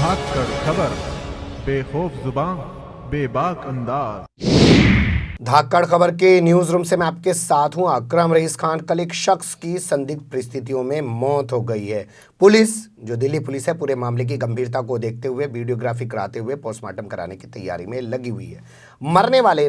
धाकड़ खबर, बेखौफ जुबान, बेबाक अंदाज। धाकड़ खबर के न्यूज रूम से मैं आपके साथ हूं अकरम रईस खान। कल एक शख्स की संदिग्ध परिस्थितियों में मौत हो गई है। पुलिस, जो दिल्ली पुलिस है, पूरे मामले की गंभीरता को देखते हुए वीडियोग्राफी कराते हुए पोस्टमार्टम कराने की तैयारी में लगी हुई है। मरने वाले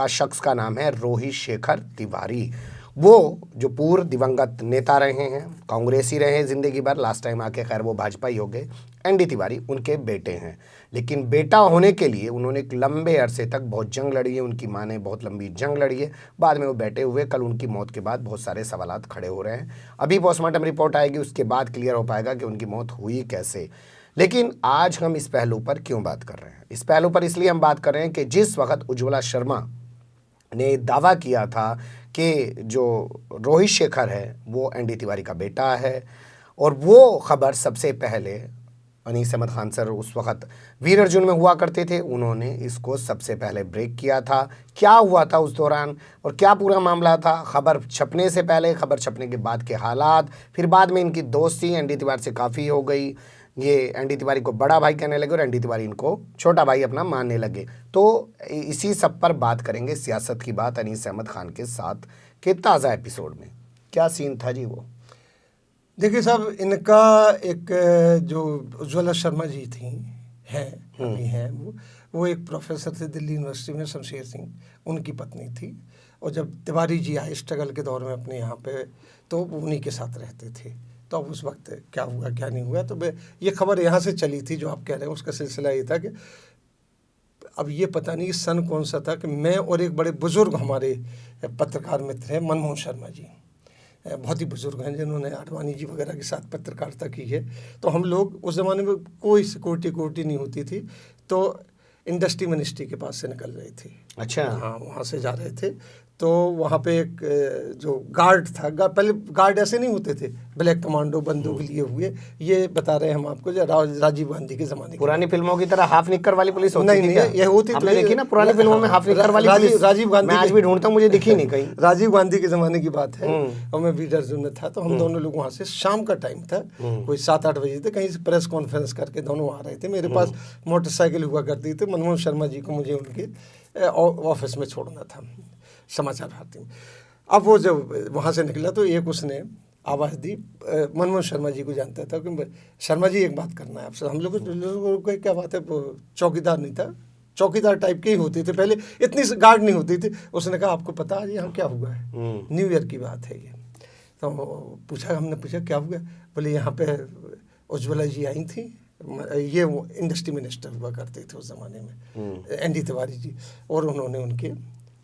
शख्स का नाम है रोहित शेखर तिवारी। वो जो पूर्व दिवंगत नेता रहे हैं, कांग्रेसी रहे हैं जिंदगी भर। लास्ट टाइम आके खैर वो भाजपा ही हो गए। एनडी तिवारी उनके बेटे हैं, लेकिन बेटा होने के लिए उन्होंने एक लंबे अरसे तक बहुत जंग लड़ी है। उनकी माँ ने बहुत लंबी जंग लड़ी है, बाद में वो बेटे हुए। कल उनकी मौत के बाद बहुत सारे सवालात खड़े हो रहे हैं। अभी पोस्टमार्टम रिपोर्ट आएगी, उसके बाद क्लियर हो पाएगा कि उनकी मौत हुई कैसे। लेकिन आज हम इस पहलू पर क्यों बात कर रहे हैं? इस पहलू पर इसलिए हम बात कर रहे हैं कि जिस वक्त उज्ज्वला शर्मा ने दावा किया था कि जो रोहित शेखर है वो एनडी तिवारी का बेटा है, और वो खबर सबसे पहले अनीस अहमद खान सर उस वक्त वीर अर्जुन में हुआ करते थे, उन्होंने इसको सबसे पहले ब्रेक किया था। क्या हुआ था उस दौरान और क्या पूरा मामला था, खबर छपने से पहले, खबर छपने के बाद के हालात, फिर बाद में इनकी दोस्ती एनडी तिवारी से काफ़ी हो गई। ये एनडी तिवारी को बड़ा भाई कहने लगे और एनडी तिवारी इनको छोटा भाई अपना मानने लगे। तो इसी सब पर बात करेंगे, सियासत की बात अनीस अहमद खान के साथ के ताज़ा एपिसोड में। क्या सीन था जी वो? देखिए साहब, इनका एक जो उज्ज्वला शर्मा जी थी हैं, अभी हैं, वो एक प्रोफेसर थे दिल्ली यूनिवर्सिटी में, शमशेर सिंह उनकी पत्नी थी। और जब तिवारी जी आए स्ट्रगल के दौर में अपने यहाँ पे, तो उन्हीं के साथ रहते थे। तो अब उस वक्त क्या हुआ क्या नहीं हुआ, तो ये खबर यहाँ से चली थी जो आप कह रहे हैं। उसका सिलसिला ये था कि अब ये पता नहीं सन कौन सा था कि मैं और एक बड़े बुजुर्ग हमारे पत्रकार मित्र हैं, मनमोहन शर्मा जी, बहुत ही बुजुर्ग हैं जिन्होंने आडवाणी जी वगैरह के साथ पत्रकारिता की है। तो हम लोग उस ज़माने में कोई सिक्योरिटी नहीं होती थी, तो इंडस्ट्री मिनिस्ट्री के पास से निकल रहे थे। अच्छा, हाँ, वहाँ से जा रहे थे। तो वहाँ पे एक जो गार्ड था, पहले गार्ड ऐसे नहीं होते थे, ब्लैक कमांडो बंदूक लिए हुए। ये बता रहे हैं हम आपको, जो राजीव गांधी के ज़माने, पुरानी फिल्मों की तरह हाफ निक्कर वाली पुलिस होती थी क्या? ये होती आपने देखी ना पुरानी फिल्मों में हाफ निक्कर वाली पुलिस? राजीव गांधी, मैं आज भी ढूंढता हूँ, मुझे दिखी नहीं कहीं। राजीव गांधी के ज़माने की बात है, और मैं वीर अर्जुन में था। तो हम दोनों लोग वहाँ से, शाम का टाइम था, कोई 7-8 बजे थे, कहीं से प्रेस कॉन्फ्रेंस करके दोनों आ रहे थे। मेरे पास मोटरसाइकिल हुआ करती थी। मनमोहन शर्मा जी को मुझे उनके ऑफिस में छोड़ना था, समाचार भारती में। अब वो जब वहाँ से निकला तो एक उसने आवाज़ दी, मनमोहन शर्मा जी को जानता था कि शर्मा जी एक बात करना है आपसे। हम लोगों को क्या बात है, चौकीदार नहीं था, चौकीदार टाइप के ही होते थे पहले, इतनी गार्ड नहीं होती थी। उसने कहा आपको पता है यहाँ क्या हुआ है? न्यू ईयर की बात है ये। तो हमने पूछा क्या हुआ? बोले यहाँ पे उज्ज्वला जी आई थी, ये वो इंडस्ट्री मिनिस्टर हुआ करते थे उस ज़माने में, एनडी तिवारी जी, और उन्होंने उनके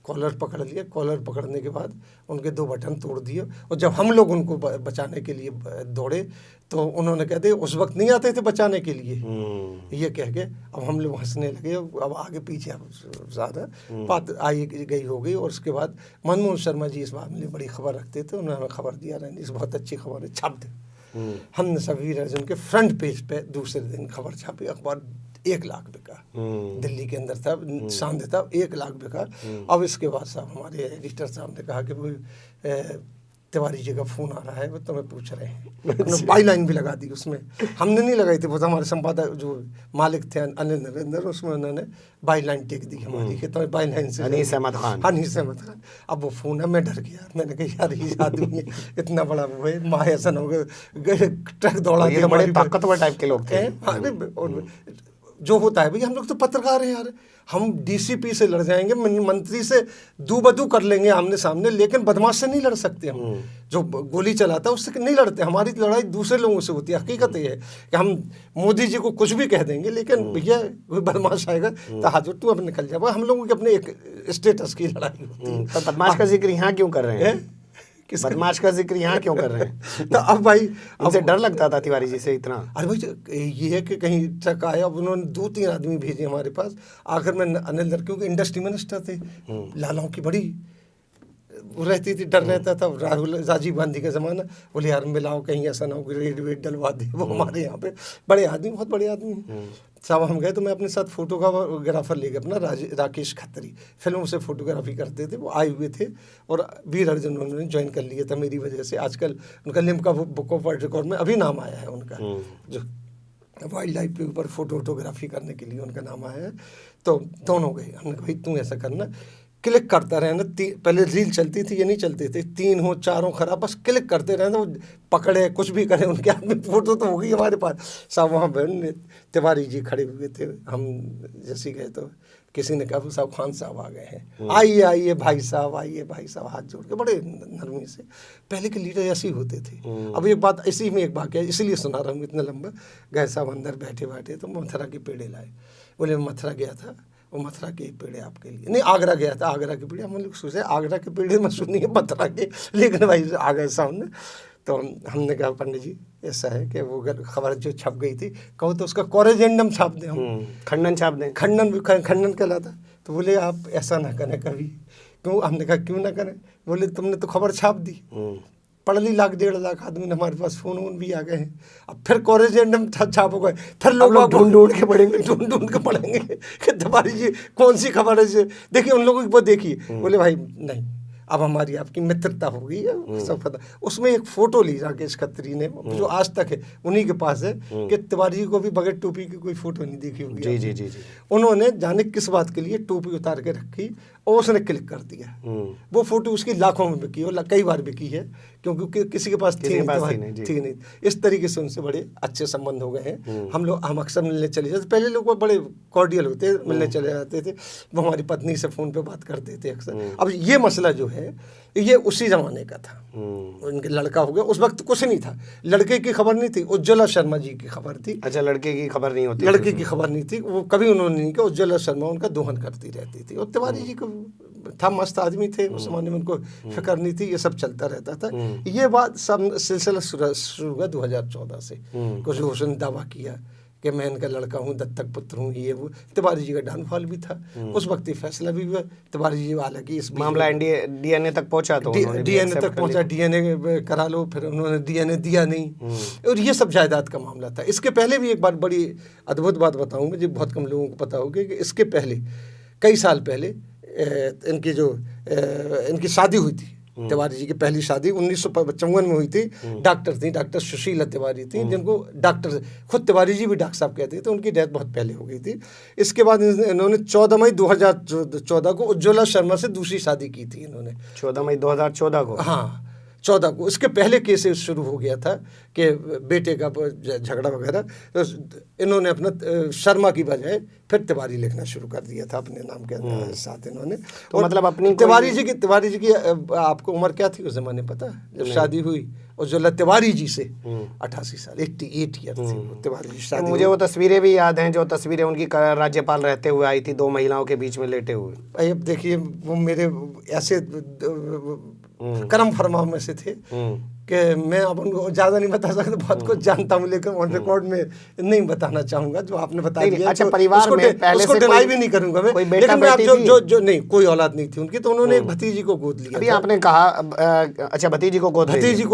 कॉलर पकड़ लिया। कॉलर पकड़ने के बाद उनके 2 बटन तोड़ दिए, और जब हम लोग उनको बचाने के लिए दौड़े तो उन्होंने कहते उस वक्त नहीं आते थे बचाने के लिए, ये कह के अब हम लोग हंसने लगे। अब आगे पीछे अब ज़्यादा बात आई गई हो गई। और उसके बाद मनमोहन शर्मा जी इस मामले में बड़ी खबर रखते थे, उन्होंने हमें खबर दिया, रही बहुत अच्छी खबर है, छाप दे। हमने सब वीर अर्जुन के फ्रंट पेज पे दूसरे दिन खबर छापी। अखबार 1 लाख बिका, दिल्ली के अंदर था, सांध था, 1 लाख बिका। अब इसके बाद साहब हमारे एडिटर साहब ने कहा कि वो तिवारी जी का फ़ोन आ रहा है, वो तुम्हें पूछ रहे हैं। हमने बाई लाइन भी लगा दी उसमें, हमने नहीं लगाई थी, वो हमारे संपादक जो मालिक थे अनिल नरेंद्र, उसमें उन्होंने बाई लाइन टेक दी हमारी कि तुम्हें बाई लाइन से अनीस अहमद खान। अनीस अहमद खान। अब वो फ़ोन है, मैं डर गया। मैंने कहा यार ये आदमी इतना बड़ा वो है, महायसन हो गए, ट्रक दौड़ा दिया। बड़े ताकतवर टाइप के लोग थे। और जो होता है भैया, हम लोग तो पत्रकार हैं यार, हम डीसीपी से लड़ जाएंगे, मंत्री से दूबदू कर लेंगे आमने सामने, लेकिन बदमाश से नहीं लड़ सकते हम। जो गोली चलाता है उससे नहीं लड़ते। हमारी लड़ाई दूसरे लोगों से होती है। हकीकत ये है कि हम मोदी जी को कुछ भी कह देंगे, लेकिन भैया कोई बदमाश आएगा तो हाथ तू अब निकल जाएगा। हम लोगों की अपने एक स्टेटस की लड़ाई होती है। तो बदमाश का जिक्र यहाँ क्यों कर रहे हैं? बदमाश का जिक्र यहाँ क्यों कर रहे हैं? तो अब भाई, उनसे डर लगता था तिवारी जी से इतना? अरे भाई ये है कि कहीं ट्रक आया, अब उन्होंने 2-3 आदमी भेजे हमारे पास। आखिर में अनिल दर, क्योंकि इंडस्ट्री मिनिस्टर थे, लालाओं की बड़ी रहती थी, डर रहता था। राजीव गांधी का ज़माना, बोले यार मिलाओ कहीं ऐसा ना हो कि रेड वेड डलवा दे। वो हमारे यहाँ पे बड़े आदमी, बहुत बड़े आदमी हैं साहब। हम गए तो मैं अपने साथ फोटोग्राफर ले गया अपना, राकेश खत्री, फिल्मों से फोटोग्राफी करते थे, वो आए हुए थे। और वीर अर्जुन उन्होंने ज्वाइन कर लिया था मेरी वजह से। आजकल उनका Limca book of world record में अभी नाम आया है उनका, जो वाइल्ड लाइफ के ऊपर फोटोग्राफी करने के लिए उनका नाम आया है। तो दोनों गए, हमने कहा भाई तुम ऐसा करना, क्लिक करता रहना, पहले रील चलती थी, ये नहीं चलती थी, 3 हो 4 हो खराब, बस क्लिक करते रहना, वो पकड़े कुछ भी करें, उनके हाथ में फोटो तो हो गई हमारे पास। साहब वहाँ बहन तिवारी जी खड़े हुए थे, हम जैसे गए तो किसी ने कहा साहब खान साहब आ गए हैं, आइए आइए भाई साहब, आइए भाई साहब, हाथ जोड़ के बड़े नरमी से। पहले के लीडर ऐसे ही होते थे। अब एक बात, इसी में एक वाक़या इसलिए सुना रहा हूँ इतना लंबा। गए साहब अंदर बैठे बैठे तो मथुरा के पेड़े लाए, बोले मथुरा गया था, वो मथुरा के पेड़े आपके लिए, नहीं आगरा गया था, आगरा के पेड़े। हम लोग सोचे आगरा के पेड़े मैं सुनिए मथुरा के, लेकिन भाई आ गए सामने। तो हमने कहा पंडित जी ऐसा है कि वो खबर जो छप गई थी, कहो तो उसका कॉरेजेंडम छाप दें हम, खंडन छाप दें, खंडन कहलाता। तो बोले आप ऐसा ना करें कभी। क्यों? हमने कहा क्यों ना करें? बोले तुमने तो खबर छाप दी, पढ़ ली 1 लाख 1.5 लाख आदमी ने, हमारे पास फोन वोन भी आ गए हैं, अब फिर कॉरेजेंडम छाप हो गए, फिर लोग ढूंढ के पढ़ेंगे, ढूंढ के पढ़ेंगे कि तिवारी जी कौन सी खबर है। देखिए उन लोगों की वो देखिए, बोले भाई नहीं, अब हमारी आपकी मित्रता हो गई है, सब पता। उसमें एक फोटो ली राकेश खत्री ने, जो आज तक है उन्हीं के पास है, कि तिवारी जी को भी बगैर टोपी की कोई फोटो नहीं देखी होगी। जी जी जी जी। उन्होंने जाने किस बात के लिए टोपी उतार के रखी और उसने क्लिक कर दिया। वो फोटो उसकी लाखों में बिकी और कई बार बिकी है, क्योंकि किसी के पास थी नहीं। इस तरीके से उनसे बड़े अच्छे संबंध हो गए हैं। हम अक्सर मिलने चले जाते, पहले लोग बड़े कॉर्डियल होते, मिलने चले जाते थे, वो हमारी पत्नी से फ़ोन पे बात करते थे अक्सर। अब ये मसला जो है ये उसी ज़माने का था, उनके लड़का हो गया, उस वक्त कुछ नहीं था, लड़के की खबर नहीं थी, उज्ज्वला शर्मा जी की खबर थी। अच्छा, लड़के की खबर नहीं होती, लड़के की खबर नहीं थी, वो कभी उन्होंने नहीं किया, उज्ज्वला शर्मा उनका दोहन करती रहती थी। और तिवारी जी को था, मस्त आदमी थे, उस जमाने में उनको फिक्र नहीं थी, ये सब चलता रहता था। ये बात सब सिलसिला शुरू हुआ 2014 से, कुछ उसने दावा किया कि मैं इनका लड़का हूँ, दत्तक पुत्र हूँ, ये वो। तिवारी जी का डाउनफॉल भी था, उस वक्त ही फैसला भी हुआ। तिवारी जी हालांकि इस मामला डीएनए तक पहुंचा, तो डीएनए तक पहुंचा, डीएनए करा लो, फिर उन्होंने डीएनए दिया नहीं, और ये सब जायदाद का मामला था। इसके पहले भी एक बार बड़ी अद्भुत बात बताऊंगा, जो बहुत कम लोगों को पता होगी, कि इसके पहले कई साल पहले इनकी शादी हुई थी। तिवारी जी की पहली शादी 1955 में हुई थी। डॉक्टर थी, डॉक्टर सुशीला तिवारी थी, जिनको डॉक्टर खुद तिवारी जी भी डॉक्टर साहब कहते थे। उनकी डेथ बहुत पहले हो गई थी। इसके बाद इन्होंने 14 मई 2014 को उज्ज्वला शर्मा से दूसरी शादी की थी इन्होंने, 14 मई 2014 को। हाँ 14 को। इसके पहले केस शुरू हो गया था कि बेटे का झगड़ा वगैरह, तो इन्होंने अपना शर्मा की बजाय फिर तिवारी लिखना शुरू कर दिया था अपने नाम के साथ इन्होंने। तो मतलब अपनी तिवारी जी की आपको उम्र क्या थी उस जमाने पता, जब शादी हुई उज्ज्वला तिवारी जी से? 88 साल, 88 ईयर थी तिवारी जी शादी। मुझे वो तस्वीरें भी याद हैं, जो तस्वीरें उनकी राज्यपाल रहते हुए आई थी, 2 महिलाओं के बीच में लेटे हुए। अब देखिए वो मेरे ऐसे करम फरमा में से थे कि मैं अब उनको ज़्यादा नहीं बता सकता, बहुत कुछ जानता हूँ, लेकिन ऑन रिकॉर्ड में नहीं बताना चाहूँगा। जो आपने बता दिया, अच्छा, परिवार में पहले से डिनाई भी नहीं करूँगा मैं, लेकिन मैं जो नहीं, कोई औलाद नहीं थी उनकी, तो उन्होंने एक भतीजी को गोद लिया। अभी आपने कहा, अच्छा भतीजी को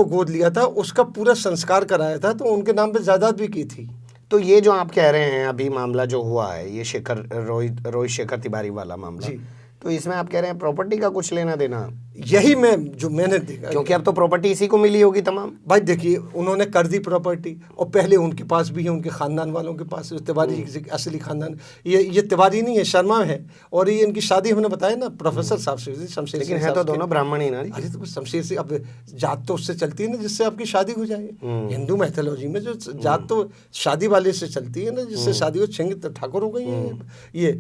गोद लिया था, उसका पूरा संस्कार कराया था, तो उनके नाम पे जायदाद भी की थी। तो ये जो आप कह रहे हैं अभी मामला जो हुआ है, ये रोहित शेखर तिवारी वाला मामला, तो इसमें आप कह रहे हैं प्रॉपर्टी का कुछ लेना देना? यही मैंने देखा, क्योंकि अब तो प्रॉपर्टी इसी को मिली होगी तमाम। भाई देखिए उन्होंने कर दी प्रॉपर्टी, और पहले उनके पास भी है, उनके खानदान वालों के पास, तिवारी जी के असली खानदान, ये तिवारी नहीं है, शर्मा है। और ये इनकी शादी हमने बताया ना प्रोफेसर साहब से, शमशेर, लेकिन है तो दोनों ब्राह्मण ही ना। अरे तो शमशेर से, अब जात तो उससे चलती है ना जिससे आपकी शादी हो जाए। हिंदू मैथोलॉजी में जो जात तो शादी वाले से चलती है ना, जिससे शादी हो, छिंग ठाकुर हो गई है ये।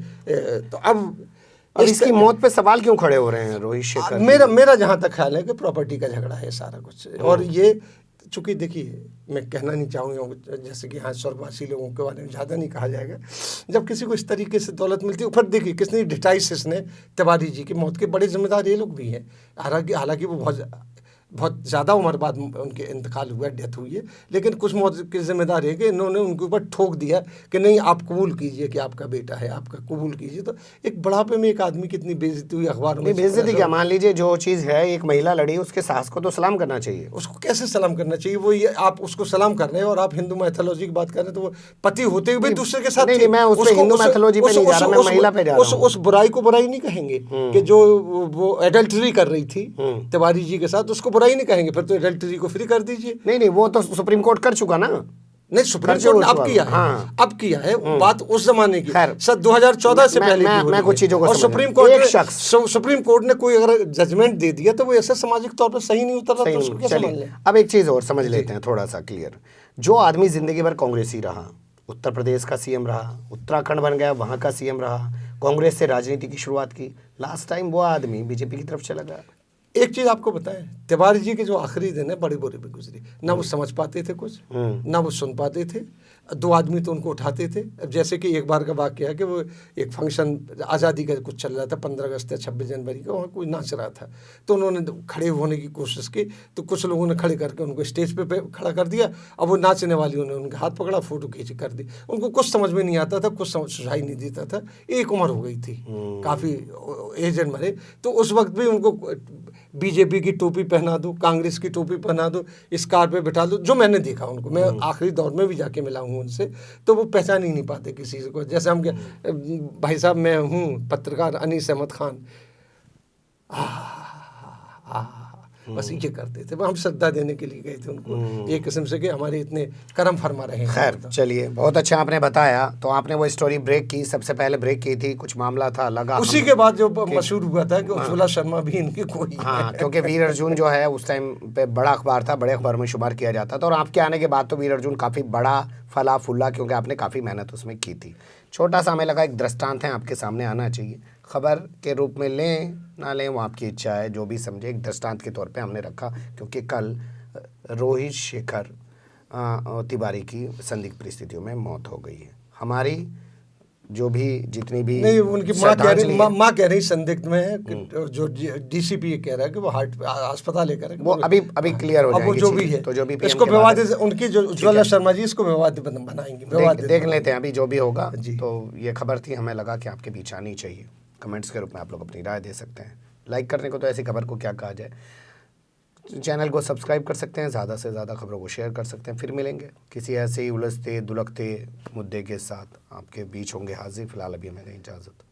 तो अब इसकी मौत पे सवाल क्यों खड़े हो रहे हैं रोहित शेखर? मेरा जहाँ तक ख्याल है कि प्रॉपर्टी का झगड़ा है सारा कुछ। और ये चूँकि देखिए मैं कहना नहीं चाहूँगा, जैसे कि हाँ स्वर्गवासी लोगों के बारे में ज़्यादा नहीं कहा जाएगा, जब किसी को इस तरीके से दौलत मिलती है, फिर देखिए किसने डिटाइस इसने तिवारी जी की मौत के बड़े जिम्मेदार ये लोग भी हैं। हालांकि वो बहुत ज़्यादा उम्र बाद उनके इंतकाल हुआ, डेथ हुई है, लेकिन कुछ मौत की जिम्मेदारी है कि इन्होंने उनके ऊपर ठोक दिया कि नहीं आप कबूल कीजिए कि आपका बेटा है, आपका कबूल कीजिए। तो एक बुढ़ापे में एक आदमी की इतनी बेइज्जती हुई अखबारों में। बेइज्जती क्या, मान लीजिए जो चीज़ है, एक महिला लड़ी, उसके सास को तो सलाम करना चाहिए। उसको कैसे सलाम करना चाहिए? वो ये आप उसको सलाम कर रहे हैं, और आप हिंदू मैथोलॉजी की बात कर रहे हैं, तो वो पति होते हुए दूसरे के साथ। मैं हिंदू मैथोलॉजी पे नहीं जा रहा, मैं महिला पे जा रहा हूं। उस बुराई को बुराई नहीं कहेंगे कि जो वो एडल्टरी कर रही थी तिवारी जी के साथ, उसको बुराई नहीं कहेंगे, फिर तो एडल्टरी को फ्री कर दीजिए। नहीं वो तो सुप्रीम कोर्ट कर चुका ना। नहीं, सुप्रीम खर्चे कोर्ट हो ने अब चुका किया है। है, हाँ। अब किया है, बात उस जमाने की खैर, सर 2014 से पहले की हो मैं रही कुछ है। चीजों को और समझ सुप्रीम रहा हूं। कोर्ट एक ने शख्स सुप्रीम कोर्ट ने कोई अगर जजमेंट दे दिया तो वो ऐसे सामाजिक तौर पर सही नहीं उतर रहा, सही तो नहीं। उसको कैसे मान चलिए, लें? अब एक चीज और समझ लेते हैं थोड़ा सा क्लियर। जो आदमी जिंदगी भर कांग्रेसी रहा, उत्तर प्रदेश का सीएम रहा, उत्तराखंड बन गया, वहां का सीएम रहा, कांग्रेस से राजनीति की शुरुआत की, लास्ट टाइम वो आदमी बीजेपी की तरफ चला गया। एक चीज आपको बताएं, तिवारी जी के जो आखिरी दिन है बड़ी बुरी भी गुजरी, ना वो समझ पाते थे कुछ, ना वो सुन पाते थे। दो आदमी तो उनको उठाते थे। अब जैसे कि एक बार का वाक्य है कि वो एक फंक्शन आज़ादी का कुछ चल रहा था, 15 अगस्त या 26 जनवरी का, वहाँ कोई नाच रहा था, तो उन्होंने खड़े होने की कोशिश की, तो कुछ लोगों ने खड़े करके उनको स्टेज पे खड़ा कर दिया। अब वो नाचने वालियों ने उनके हाथ पकड़ा, फोटो खींच कर दी। उनको कुछ समझ में नहीं आता था, कुछ समझ सुझाई नहीं देता था। एक उम्र हो गई थी, काफ़ी एजेड मरे, तो उस वक्त भी उनको बीजेपी की टोपी पहना दो, कांग्रेस की टोपी पहना दो, इस कार पे बिठा दो। जो मैंने देखा उनको, मैं आखिरी दौर में भी जाके मिला हूँ उनसे, तो वो पहचान ही नहीं पाते किसी को। जैसे हम भाई साहब मैं हूँ पत्रकार अनीस अहमद खान, बस ये करते थे। हम श्रद्धा देने के लिए गए थे उनको, एक किस्म से कि हमारे इतने कर्म फरमा रहे हैं। खैर चलिए, बहुत अच्छा आपने बताया। तो आपने वो स्टोरी ब्रेक की, सबसे पहले ब्रेक की थी, कुछ मामला था लगा, उसी के बाद जो मशहूर हुआ था कि उज्ज्वला शर्मा भी इनकी कोई है। हाँ, क्योंकि वीर अर्जुन जो है उस टाइम पे बड़ा अखबार था, बड़े अखबार में शुमार किया जाता था, और आपके आने के बाद तो वीर अर्जुन काफ़ी बड़ा फला फूला, क्योंकि आपने काफ़ी मेहनत उसमें की थी। छोटा सा हमें लगा एक दृष्टांत है, आपके सामने आना चाहिए। खबर के रूप में लें ना लें वो आपकी इच्छा है, जो भी समझे, एक दृष्टांत के तौर पे हमने रखा, क्योंकि कल रोहित शेखर तिवारी की संदिग्ध परिस्थितियों में मौत हो गई है। हमारी जो भी जितनी भी नहीं, उनकी माँ कह रही संदिग्ध में है कि जो डीसीपी ये कह रहा है कि वो हार्ट अस्पताल लेकर है, वो अभी क्लियर हो जाएगी। अब वो जो भी है, तो जो भी इसको विवादित, उनकी जो उज्ज्वला शर्मा जी इसको विवादित बनाएंगे, देख लेते हैं अभी जो भी होगा। तो ये खबर थी, हमें लगा कि आपके बीच आनी चाहिए। कमेंट्स के रूप में आप लोग अपनी राय दे सकते हैं। लाइक करने को तो ऐसी खबर को क्या कहा जाए। चैनल को सब्सक्राइब कर सकते हैं, ज़्यादा से ज़्यादा खबरों को शेयर कर सकते हैं। फिर मिलेंगे किसी ऐसे ही उलझते दुलझते मुद्दे के साथ, आपके बीच होंगे हाजिर। फिलहाल अभी हमें इजाज़त।